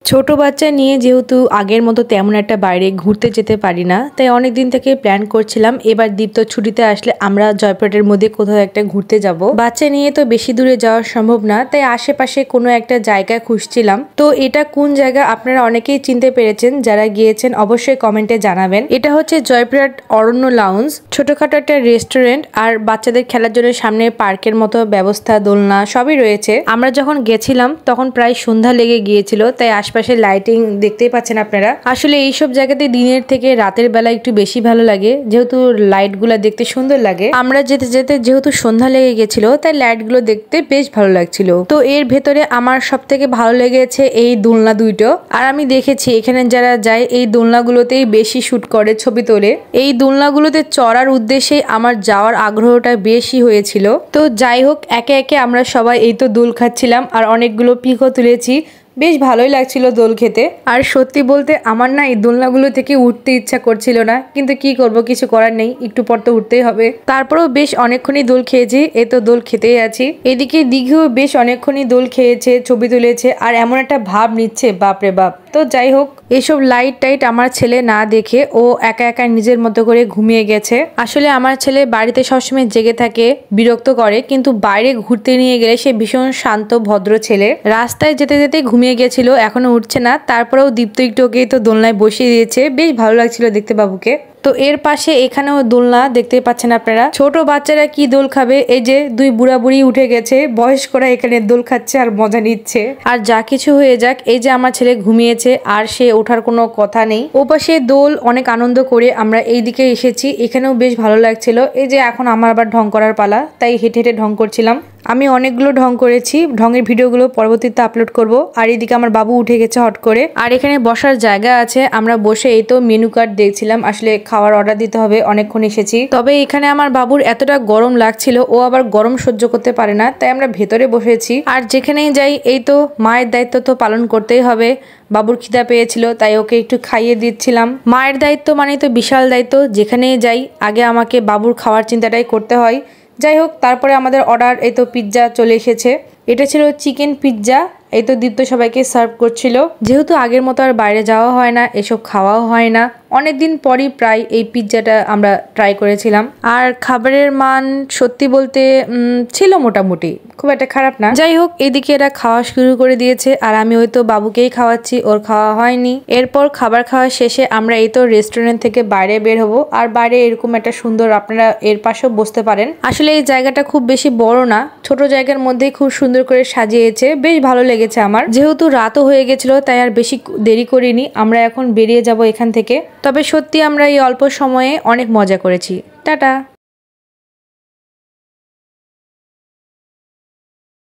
ছোট বাচ্চা নিয়ে যেহেতু আগের মতো তেমন একটা বাইরে ঘুরতে যেতে পারি না, তাই অনেক দিন থেকে প্ল্যান করছিলাম এবার দীপ্ত ছুটিতে আসলে আমরা জয়পুরহাটের মধ্যে কোথাও একটা ঘুরতে যাব। বাচ্চা নিয়ে তো বেশি দূরে যাওয়া সম্ভব না, তাই আশেপাশে কোনো একটা জায়গা খুঁজছিলাম। তো এটা কোন জায়গা আপনারা অনেকেই চিনতে পেরেছেন, যারা গিয়েছেন অবশ্যই কমেন্টে জানাবেন। এটা হচ্ছে জয়পুরহাট অরণ্য লাউঞ্জ, ছোটখাটো একটা রেস্টুরেন্ট আর বাচ্চাদের খেলার জন্য সামনে পার্কের মতো ব্যবস্থা, দোলনা সবই রয়েছে। আমরা যখন গেছিলাম তখন প্রায় সন্ধ্যা লেগে গিয়েছিল, তাই আশপাশে লাইটিং দেখতেই পাচ্ছেন আপনারা। আসলে এইসব জায়গাতে দিনের থেকে রাতের বেলা একটু বেশি ভালো লাগে, যেহেতু লাইটগুলো দেখতে সুন্দর লাগে। আমরা যেতে যেতে যেহেতু সন্ধ্যা লেগে গেছিল, তাই লাইটগুলো দেখতে বেশ ভালো লাগছিল। তো এর ভেতরে আমার সব থেকে ভালো লেগেছে এই দোলনা দুইটো। আর আমি দেখেছি এখানে যারা যায় এই দোলনাগুলোতেই বেশি শুট করে, ছবি তোলে। এই দোলনাগুলোতে চড়ার উদ্দেশ্যে আমার যাওয়ার আগ্রহটা বেশি হয়েছিল। তো যাই হোক, একে একে আমরা সবাই এই তো দোল খাচ্ছিলাম আর অনেকগুলো পিকও তুলেছি। বেশ ভালোই লাগছিল দোল খেতে। আর সত্যি বলতে আমার না এই দোলনাগুলো থেকে উঠতে ইচ্ছা করছিল না, কিন্তু কি করব, কিছু করার নেই, একটু পর তো উঠতেই হবে। তারপরেও বেশ অনেকক্ষণই দোল খেয়েছি, এই তো দোল খেতেই আছি। এদিকে দিঘিও বেশ অনেকক্ষণই দোল খেয়েছে, ছবি তুলেছে আর এমন একটা ভাব নিচ্ছে, বাপরে বাপ। তো যাই হোক, এসব লাইট টাইট আমার ছেলে না দেখে ও একা একা নিজের মতো করে ঘুমিয়ে গেছে। আসলে আমার ছেলে বাড়িতে সবসময় জেগে থাকে, বিরক্ত করে, কিন্তু বাইরে ঘুরতে নিয়ে গেলে সে ভীষণ শান্ত ভদ্র ছেলে। রাস্তায় যেতে যেতে ঘুমিয়ে গেছিল, এখনো উঠছে না। তারপরেও দীপ্ত একটু ওকেই তো দোলনায় বসিয়ে দিয়েছে, বেশ ভালো লাগছিল দেখতে বাবুকে। তো এর পাশে এখানেও দোলনা দেখতে পাচ্ছেন আপনারা। ছোট বাচ্চারা কি দোল খাবে, এই যে দুই বুড়া বুড়ি উঠে গেছে, বয়স্করা এখানে দোল খাচ্ছে আর মজা নিচ্ছে। আর যা কিছু হয়ে যাক, এই যে আমার ছেলে ঘুমিয়েছে আর সে ওঠার কোনো কথা নেই। ওপাশে দোল অনেক আনন্দ করে আমরা এই দিকে এসেছি, এখানেও বেশ ভালো লাগছিল। এই যে এখন আমার আবার ঢং করার পালা, তাই হেঁটে হেঁটে ঢং করছিলাম। আমি অনেকগুলো ঢং করেছি, ঢঙের ভিডিওগুলো পরবর্তীতে আপলোড করব। আর এদিকে আমার বাবু উঠে গেছে হট করে। আর এখানে বসার জায়গা আছে, আমরা বসে এই তো মেনু কার্ড দেখছিলাম। আসলে খাবার অর্ডার দিতে হবে, অনেকক্ষণ এসেছি। তবে এখানে আমার বাবুর এতটা গরম লাগছিল, ও আবার গরম সহ্য করতে পারে না, তাই আমরা ভেতরে বসেছি। আর যেখানেই যাই এই তো মায়ের দায়িত্ব তো পালন করতেই হবে। বাবুর খিদা পেয়েছিল, তাই ওকে একটু খাইয়ে দিচ্ছিলাম। মায়ের দায়িত্ব মানে তো বিশাল দায়িত্ব, যেখানেই যাই আগে আমাকে বাবুর খাওয়ার চিন্তাটাই করতে হয়। যাই হোক, তারপরে আমাদের অর্ডার এই তো পিৎজা চলে এসেছে। এটা ছিল চিকেন পিৎজা। এই তো দীপ্ত সবাইকে সার্ভ করছিল। যেহেতু আগের মতো আর বাইরে যাওয়া হয় না, এসব খাওয়াও হয় না, অনেকদিন পরই প্রায় এই পিৎজাটা আমরা ট্রাই করেছিলাম। আর খাবারের মান সত্যি বলতে ছিল মোটামুটি, খুব একটা খারাপ না। যাই হোক, এদিকে এরা খাওয়া শুরু করে দিয়েছে আর আমি ওই তো বাবুকেই খাওয়াচ্ছি, ওর খাওয়া হয়নি। এরপর খাবার খাওয়া শেষে আমরা এই তো রেস্টুরেন্ট থেকে বাইরে বের হবো। আর বাইরে এরকম একটা সুন্দর, আপনারা এর পাশেও বসতে পারেন। আসলে এই জায়গাটা খুব বেশি বড় না, ছোট জায়গার মধ্যেই খুব সুন্দর করে সাজিয়েছে, বেশ ভালো লেগেছে আমার। যেহেতু রাতও হয়ে গেছিল, তাই আর বেশি দেরি করিনি, আমরা এখন বেরিয়ে যাব এখান থেকে। তবে সত্যি আমরা এই অল্প সময়ে অনেক মজা করেছি। টাটা।